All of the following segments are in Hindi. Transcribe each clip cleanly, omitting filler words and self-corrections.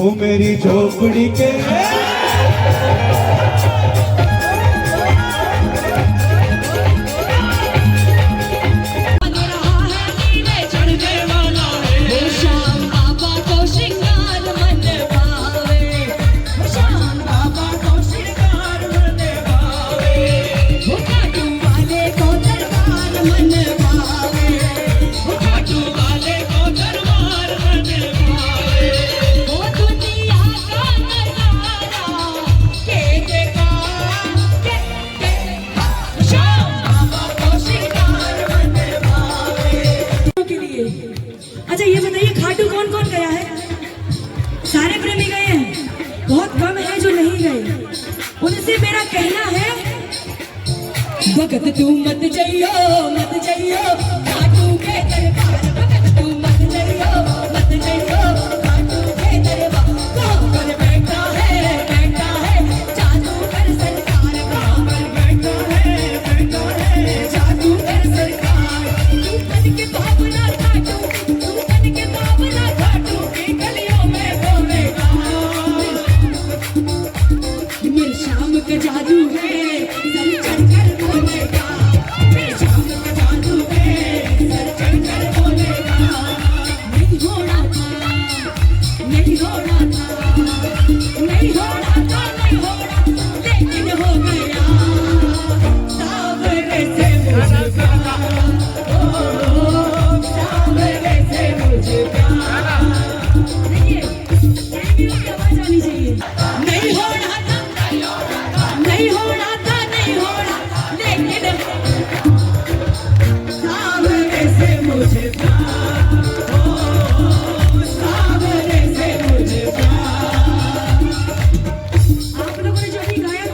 वो मेरी झोपड़ी के अच्छा ये बताइए खाटू कौन कौन गया है? सारे प्रेमी गए हैं, बहुत कम है जो नहीं गए। उनसे मेरा कहना है भगत तू मत जाइयो खाटू के दरबार, भगत तू मत जाइयो खाटू के दरबार। कहाँ पर बैठा है जादूगर सरकार, कहाँ पर बैठा है जादूगर सरकार। तू बन के भावना खाटू, तू बन के भावना खाटू की गलियों में बोलेगा। मेरे शाम का जादू है सर चढ़ कर बोलेगा, मेरे शाम का जादू है सर चढ़ कर बोलेगा। नहीं होना था, नहीं होना था, नहीं होना था, नहीं होना लेकिन हो गया। सावरे से मुझे प्यार, ओ सावरे से मुझे प्यार। देखिए प्रेमियों की आवाज आनी चाहिए। नहीं होना था, नहीं होना था, नहीं होना लेकिन सावरे से मुझे प्यार, ओ सावरे से मुझे प्यार। आप लोगों ने जो अभी गाया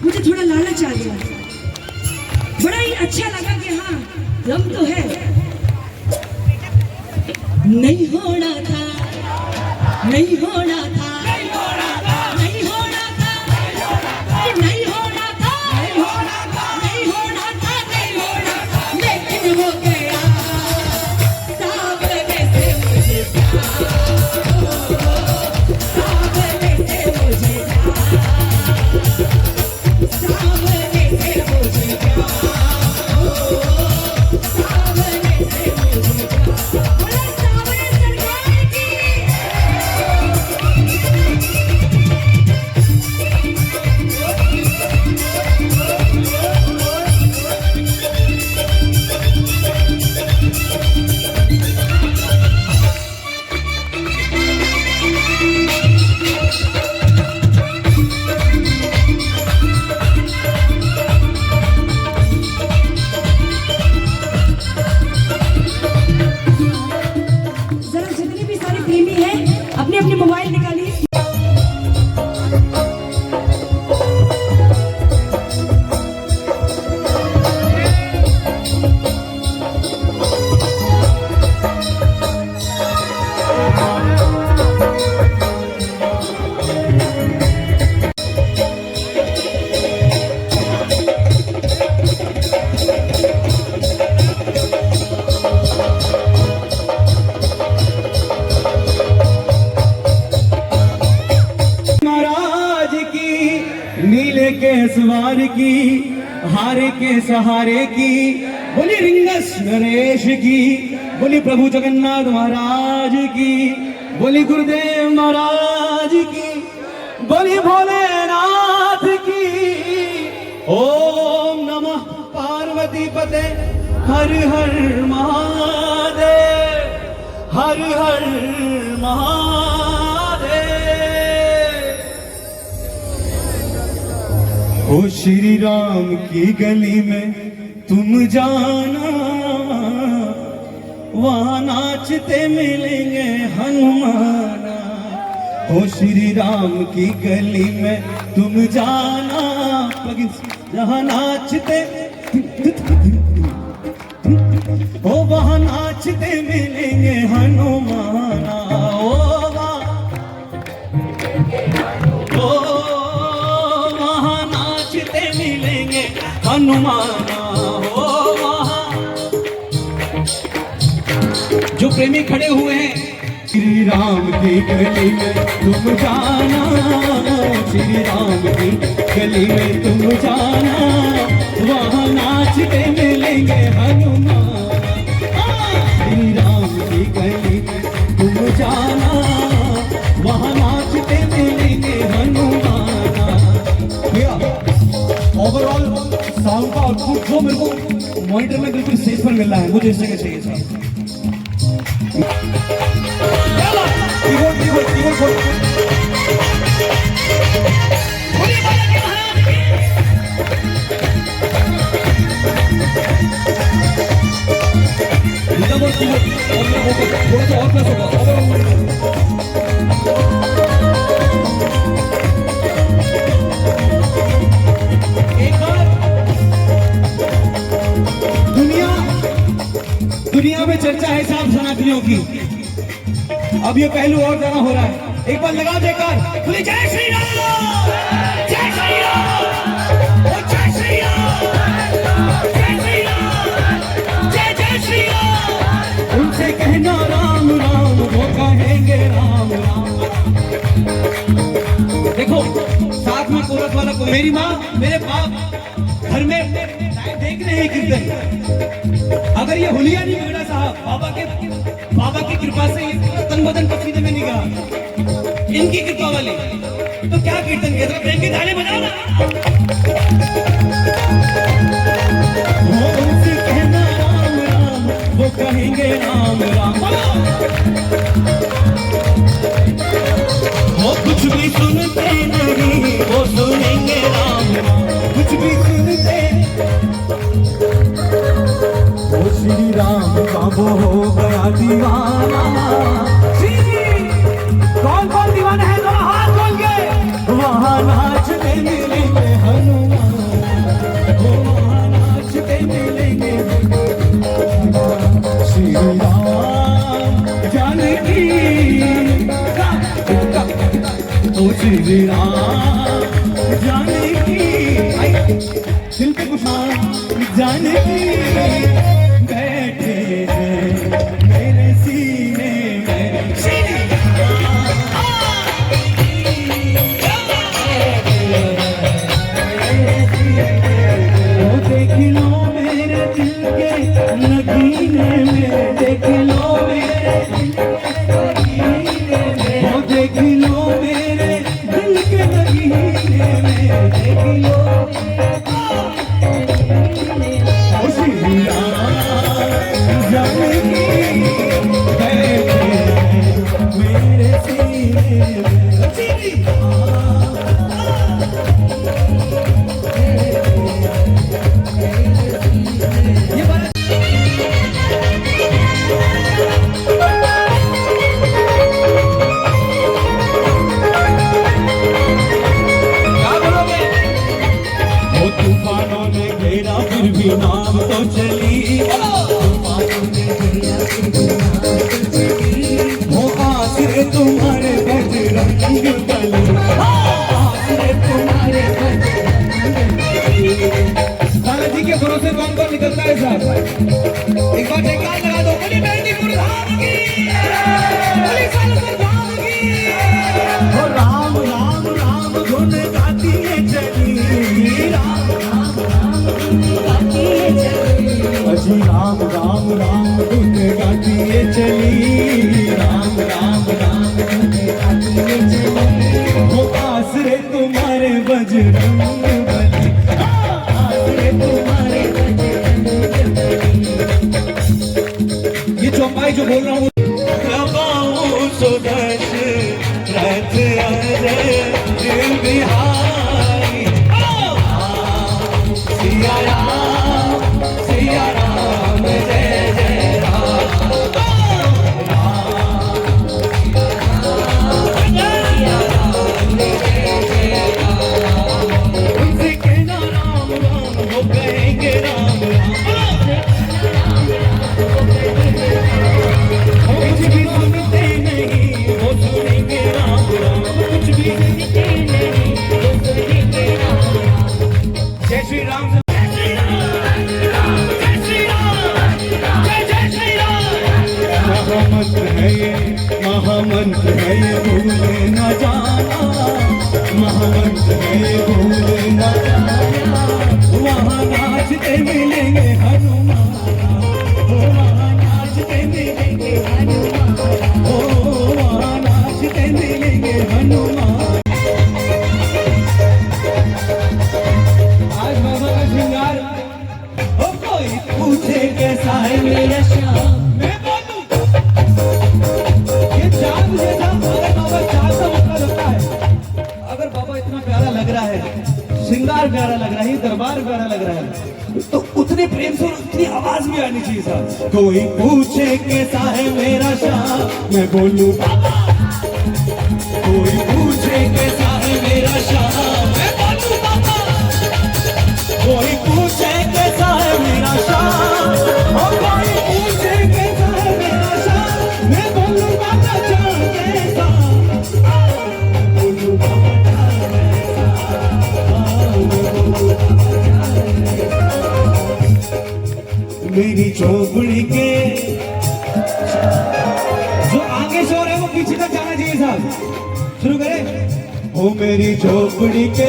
मुझे थोड़ा लालच आ गया, बड़ा ही अच्छा लगा कि हाँ दम तो है। नहीं होना था, नहीं होना था, नहीं होना था, नहीं होना था, नहीं होना था, नहीं होना था, नहीं होना था, नहीं होना लेकिन हो गया। सावरे से मुझे प्यार, सावरे से मुझे प्यार, सावरे से मुझे प्यार, सावरे से मुझे प्यार। बोलो सावरे सरकार की। जरा जितने भी सारे प्रेमी हैं अपने अपने मोबाइल निकालिए। महाराज की, नीले के सवार की, हारे के सहारे की, बोली रिंगस नरेश की, बोली प्रभु जगन्नाथ महाराज की, बोली गुरुदेव महाराज की, बोली भोलेनाथ की। ओम नमः पार्वती पते हर हर महादेव, हर हर महादेव। ओ श्री राम की गली में तुम जाना, वहाँ नाचते मिलेंगे हनुमाना। ओ श्री राम की गली में तुम जाना, जहाँ नाचते ओ वहाँ नाचते मिलेंगे हनुमाना। ओ वहाँ नाचते मिलेंगे हनुमाना। ओ वहाँ जो प्रेमी खड़े हुए हैं श्री राम की गली में तुम जाना, श्री राम की गली में तुम जाना, वहाँ नाचते मिलेंगे हनुमान। श्री राम की गली में तुम जाना, वहाँ नाचते मिलेंगे हनुमान। भैया ओवरऑल साउंड का आउटपुट जो मेरे को मॉनिटर में बिल्कुल स्टेज पर मिल रहा है, मुझे इस जगह चाहिए साहब। दुनिया में चर्चा है साहब सनातनियों की, अब ये पहलू और ज्यादा हो रहा है। एक बार लगाओ जयकार, बोले जय श्री राम, जय श्री राम, ओ जय श्री राम, जय श्री राम, जय जय श्री राम। उनसे कहना राम राम, वो कहेंगे राम राम। देखो साथ में कोरस वाला कोई, मेरी माँ मेरे बाप घर में देख रहे हैं कीर्तन। अगर ये हुलिया नहीं बिगड़ा साहब, बाबा की कृपा से तन बदन पसीने में नहीं गया, इनकी कृपा वाली, तो क्या कीर्तन किया? तो प्रेम की ताली बजाओ ना। वो उनसे कहना राम राम, वो कहेंगे राम राम। वो कुछ भी सुनते नहीं, वो सुनेंगे राम राम। कुछ भी सुनते, वो श्री राम का वो हो गया दीवाना। कौन कौन दीवाना है? दोनों हाथ खोल के। वहाँ नाचते मिलेंगे हनुमान, वहाँ नाचते मिलेंगे श्री राम जानकी, ओ श्री राम जानकी। दिल पे कुछ जानकी बैठे हैं मेरे सीने में। वो देख लो मेरे दिल के नगीने में, देख लो मेरे दिल के नगीने में, वो देख लो मेरे दिल के नगीने में, देख लो मेरे सीने तूफानों ने घेरा फिर भी नाम तो चली, वो आसरे तुम्हारे बजरंग बली, आसरे तुम्हारे लाला जी के भरोसे कौन कौन निकलता है साहब? एक बार जयकार लगा दो, बोली मेहंदीपुर धाम की, बोली सालसर धाम की। ओ राम राम राम धुन गाती है चली, राम राम राम धुन गाती है चली, अजी राम राम राम धुन गाती है चली, राम राम राम धुन गाती है चली। वो आसरे तुम्हारे बजरंग बली, आसरे तुम्हारे बजरंग बली। ये चौपाई जो बोल रहा हूँ, सुदर्श रथ दिल बिहारी, सिया राम जय जय राम, उनसे कहना राम राम, वो कहेंगे राम राम। कुछ भी सुनते नहीं, वो सुनेंगे राम राम, कुछ भी सुनते नहीं, वो सुनेंगे राम राम। जय श्री राम, जय श्री राम, जय श्री राम, जय जय श्री राम। रहमत है ये महामंत्र है ये भूले न जाना, महामंत्र है ये भूले न जाना। वहाँ नाचते मिलेंगे हनुमान, ओ वहाँ नाचते मिलेंगे हनुमान, ओ वहाँ नाचते मिलेंगे हनुमान। आज बाबा का श्रृंगार, ओ कोई पूछे कैसा है मेरा श्याम, मैं बोलूं ये चांद जैसा, अगर बाबा चांद सा मुखड़ा लगता है, अगर बाबा इतना प्यारा लग रहा है, श्रृंगार प्यारा लग रहा है, दरबार प्यारा लग रहा है, तो उतने प्रेम से उतनी आवाज भी आनी चाहिए साहब। कोई पूछे कैसा है मेरा श्याम, मैं बोलूं बाबा। कोई पूछे कैसा है मेरा श्याम, मैं बोलूं बाबा। कोई पूछे कैसा है मेरा श्याम, और कोई पूछे कैसा है मेरा श्याम, मैं बोलूं बाबा जान कैसा, बोलूं बाबा जान कैसा, बोलूं बाबा जान कैसा। मेरी झोपड़ी के जो आगे शोर है वो पीछे तक जाना चाहिए साहब। शुरू करें। ओ मेरी झोपड़ी के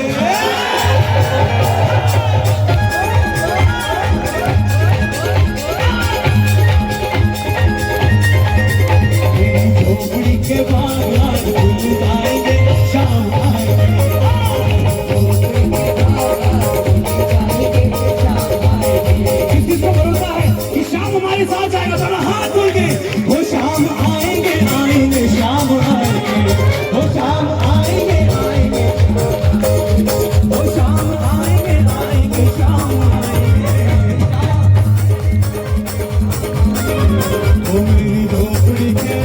झोपड़ी के बाहर फूल आएंगे, शाम आएंगे, किस किस को भरोसा है कि शाम हमारे साथ जाएगा, थोड़ा हाथ बोल के। वो शाम आएंगे आएंगे शाम आएंगे, वो शाम आएंगे आएंगे, वो शाम आएंगे आएंगे शाम आएंगे। ओ मेरी झोपड़ी के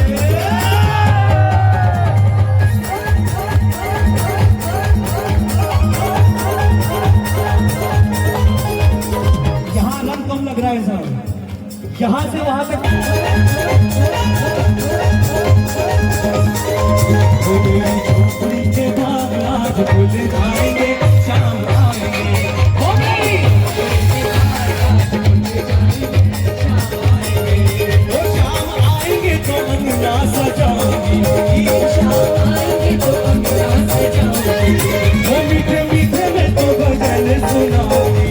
लग रहा है साहब, यहाँ से वहां तक। झोपड़ी के बाद आज भूल जाएंगे, शाम आएंगे, हो गई। वो शाम आएंगे तो अंगना सजाऊंगी, शाम आएंगे तो अंगना सजाऊंगी, वो मीठे मीठे में तो गजल सुनाऊंगी,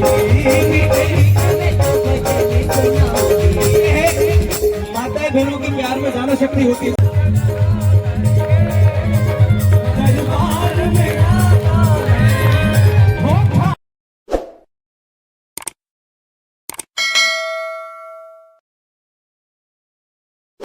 माताएं बहनों के प्यार में ज्यादा शक्ति होती है।